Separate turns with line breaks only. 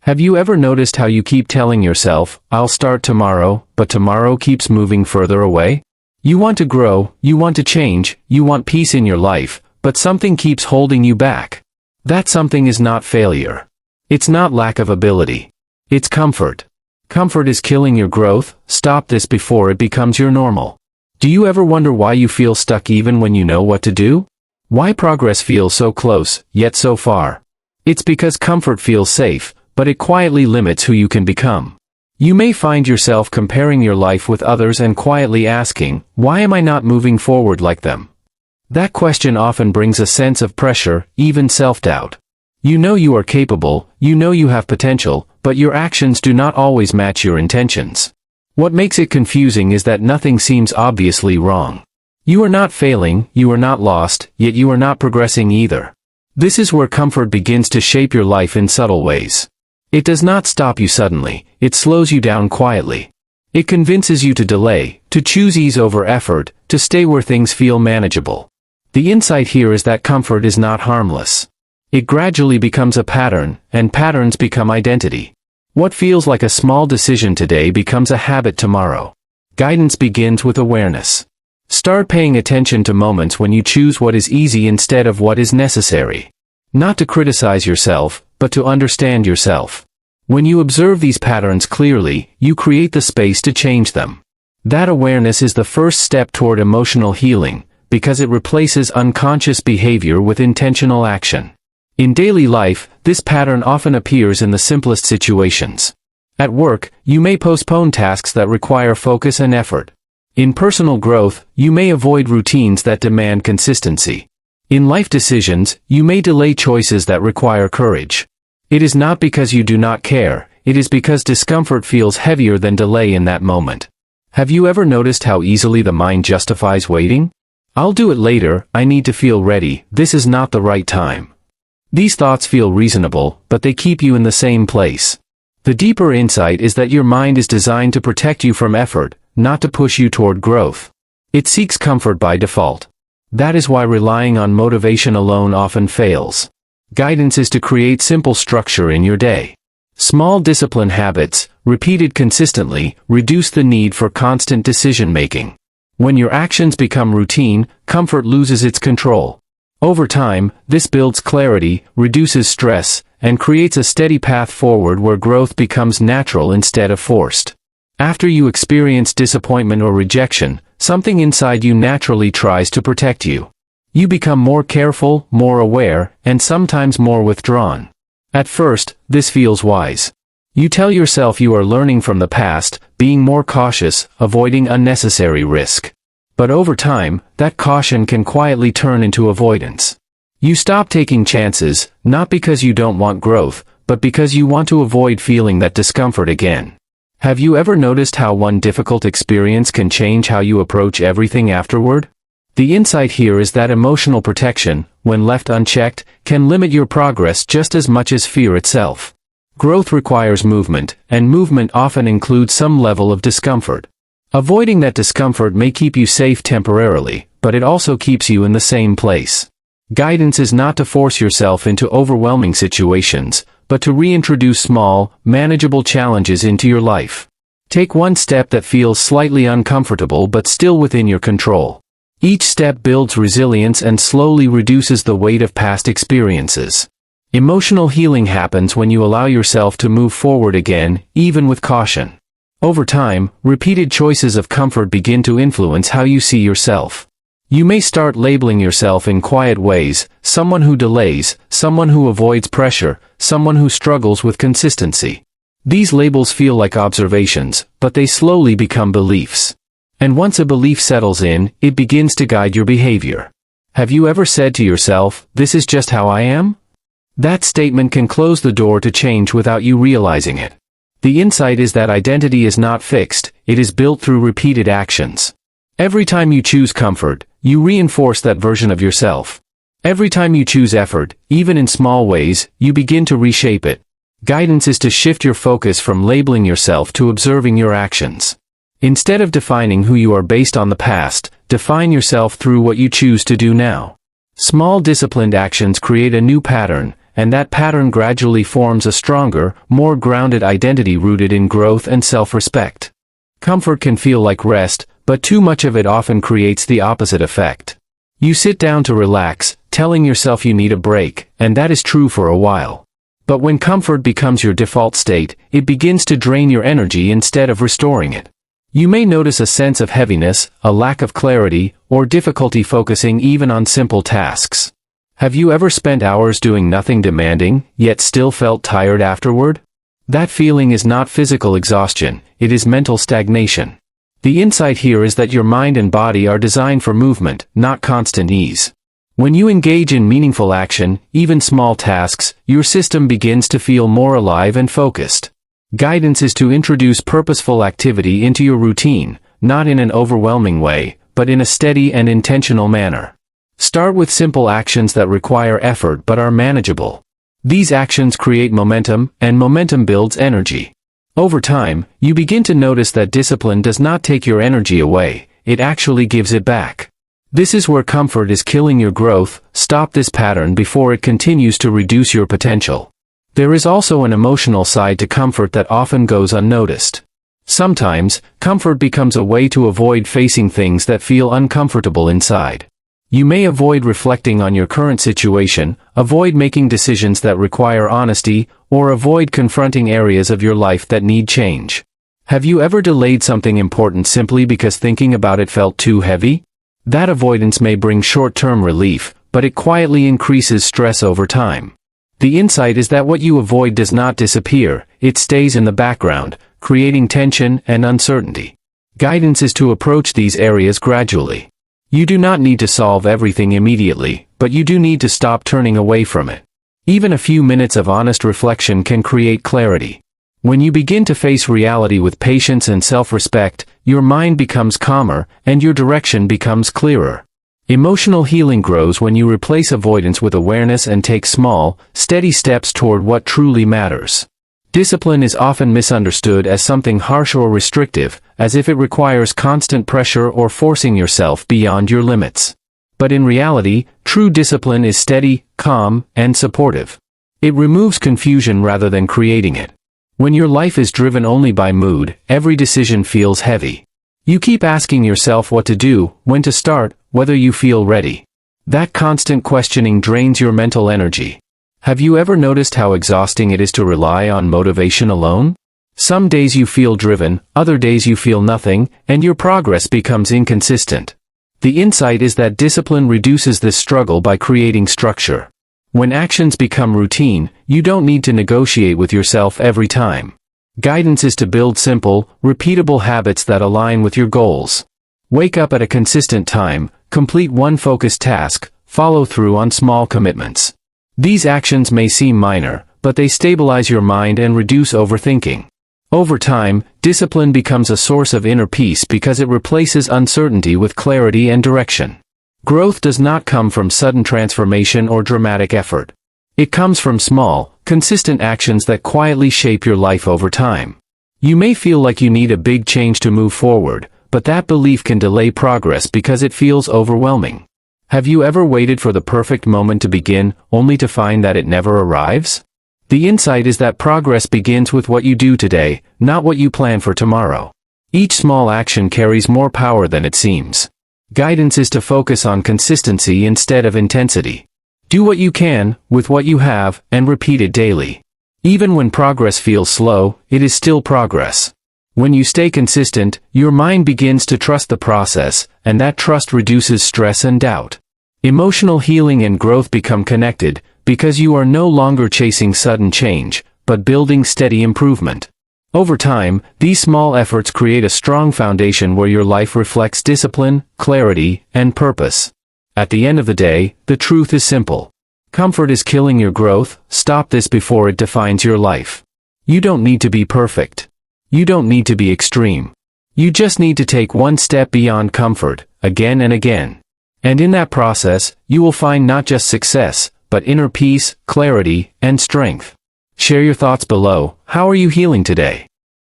Have you ever noticed how you keep telling yourself, "I'll start tomorrow," but tomorrow keeps moving further away? You want to grow, you want to change, you want peace in your life, but something keeps holding you back. That something is not failure. It's not lack of ability. It's comfort. Comfort is killing your growth. Stop this before it becomes your normal. Do you ever wonder why you feel stuck even when you know what to do? Why progress feels so close, yet so far? It's because comfort feels safe, but it quietly limits who you can become. You may find yourself comparing your life with others and quietly asking, "Why am I not moving forward like them?" That question often brings a sense of pressure, even self-doubt. You know you are capable, you know you have potential, but your actions do not always match your intentions. What makes it confusing is that nothing seems obviously wrong. You are not failing, you are not lost, yet you are not progressing either. This is where comfort begins to shape your life in subtle ways. It does not stop you suddenly, it slows you down quietly. It convinces you to delay, to choose ease over effort, to stay where things feel manageable. The insight here is that comfort is not harmless. It gradually becomes a pattern, and patterns become identity. What feels like a small decision today becomes a habit tomorrow. Guidance begins with awareness. Start paying attention to moments when you choose what is easy instead of what is necessary. Not to criticize yourself, but to understand yourself. When you observe these patterns clearly, you create the space to change them. That awareness is the first step toward emotional healing, because it replaces unconscious behavior with intentional action. In daily life, this pattern often appears in the simplest situations. At work, you may postpone tasks that require focus and effort. In personal growth, you may avoid routines that demand consistency. In life decisions, you may delay choices that require courage. It is not because you do not care, it is because discomfort feels heavier than delay in that moment. Have you ever noticed how easily the mind justifies waiting? "I'll do it later, I need to feel ready, this is not the right time." These thoughts feel reasonable, but they keep you in the same place. The deeper insight is that your mind is designed to protect you from effort, not to push you toward growth. It seeks comfort by default. That is why relying on motivation alone often fails. Guidance is to create simple structure in your day. Small discipline habits, repeated consistently, reduce the need for constant decision-making. When your actions become routine, comfort loses its control. Over time, this builds clarity, reduces stress, and creates a steady path forward where growth becomes natural instead of forced. After you experience disappointment or rejection, something inside you naturally tries to protect you. You become more careful, more aware, and sometimes more withdrawn. At first, this feels wise. You tell yourself you are learning from the past, being more cautious, avoiding unnecessary risk. But over time, that caution can quietly turn into avoidance. You stop taking chances, not because you don't want growth, but because you want to avoid feeling that discomfort again. Have you ever noticed how one difficult experience can change how you approach everything afterward? The insight here is that emotional protection, when left unchecked, can limit your progress just as much as fear itself. Growth requires movement, and movement often includes some level of discomfort. Avoiding that discomfort may keep you safe temporarily, but it also keeps you in the same place. Guidance is not to force yourself into overwhelming situations, but to reintroduce small, manageable challenges into your life. Take one step that feels slightly uncomfortable but still within your control. Each step builds resilience and slowly reduces the weight of past experiences. Emotional healing happens when you allow yourself to move forward again, even with caution. Over time, repeated choices of comfort begin to influence how you see yourself. You may start labeling yourself in quiet ways: someone who delays, someone who avoids pressure, someone who struggles with consistency. These labels feel like observations, but they slowly become beliefs. And once a belief settles in, it begins to guide your behavior. Have you ever said to yourself, "This is just how I am"? That statement can close the door to change without you realizing it. The insight is that identity is not fixed, it is built through repeated actions. Every time you choose comfort, you reinforce that version of yourself. Every time you choose effort, even in small ways, you begin to reshape it. Guidance is to shift your focus from labeling yourself to observing your actions. Instead of defining who you are based on the past, define yourself through what you choose to do now. Small disciplined actions create a new pattern, and that pattern gradually forms a stronger, more grounded identity rooted in growth and self-respect. Comfort can feel like rest, but too much of it often creates the opposite effect. You sit down to relax, telling yourself you need a break, and that is true for a while. But when comfort becomes your default state, it begins to drain your energy instead of restoring it. You may notice a sense of heaviness, a lack of clarity, or difficulty focusing even on simple tasks. Have you ever spent hours doing nothing demanding, yet still felt tired afterward? That feeling is not physical exhaustion, it is mental stagnation. The insight here is that your mind and body are designed for movement, not constant ease. When you engage in meaningful action, even small tasks, your system begins to feel more alive and focused. Guidance is to introduce purposeful activity into your routine, not in an overwhelming way, but in a steady and intentional manner. Start with simple actions that require effort but are manageable. These actions create momentum, and momentum builds energy. Over time, you begin to notice that discipline does not take your energy away, it actually gives it back. This is where comfort is killing your growth. Stop this pattern before it continues to reduce your potential. There is also an emotional side to comfort that often goes unnoticed. Sometimes, comfort becomes a way to avoid facing things that feel uncomfortable inside. You may avoid reflecting on your current situation, avoid making decisions that require honesty, or avoid confronting areas of your life that need change. Have you ever delayed something important simply because thinking about it felt too heavy? That avoidance may bring short-term relief, but it quietly increases stress over time. The insight is that what you avoid does not disappear, it stays in the background, creating tension and uncertainty. Guidance is to approach these areas gradually. You do not need to solve everything immediately, but you do need to stop turning away from it. Even a few minutes of honest reflection can create clarity. When you begin to face reality with patience and self-respect, your mind becomes calmer, and your direction becomes clearer. Emotional healing grows when you replace avoidance with awareness and take small, steady steps toward what truly matters. Discipline is often misunderstood as something harsh or restrictive, as if it requires constant pressure or forcing yourself beyond your limits. But in reality, true discipline is steady, calm, and supportive. It removes confusion rather than creating it. When your life is driven only by mood, every decision feels heavy. You keep asking yourself what to do, when to start, whether you feel ready. That constant questioning drains your mental energy. Have you ever noticed how exhausting it is to rely on motivation alone? Some days you feel driven, other days you feel nothing, and your progress becomes inconsistent. The insight is that discipline reduces this struggle by creating structure. When actions become routine, you don't need to negotiate with yourself every time. Guidance is to build simple, repeatable habits that align with your goals. Wake up at a consistent time, complete one focused task, follow through on small commitments. These actions may seem minor, but they stabilize your mind and reduce overthinking. Over time, discipline becomes a source of inner peace because it replaces uncertainty with clarity and direction. Growth does not come from sudden transformation or dramatic effort. It comes from small, consistent actions that quietly shape your life over time. You may feel like you need a big change to move forward, but that belief can delay progress because it feels overwhelming. Have you ever waited for the perfect moment to begin, only to find that it never arrives? The insight is that progress begins with what you do today, not what you plan for tomorrow. Each small action carries more power than it seems. Guidance is to focus on consistency instead of intensity. Do what you can, with what you have, and repeat it daily. Even when progress feels slow, it is still progress. When you stay consistent, your mind begins to trust the process, and that trust reduces stress and doubt. Emotional healing and growth become connected, because you are no longer chasing sudden change, but building steady improvement. Over time, these small efforts create a strong foundation where your life reflects discipline, clarity, and purpose. At the end of the day, the truth is simple. Comfort is killing your growth. Stop this before it defines your life. You don't need to be perfect. You don't need to be extreme. You just need to take one step beyond comfort, again and again. And in that process, you will find not just success, but inner peace, clarity, and strength. Share your thoughts below. How are you healing today?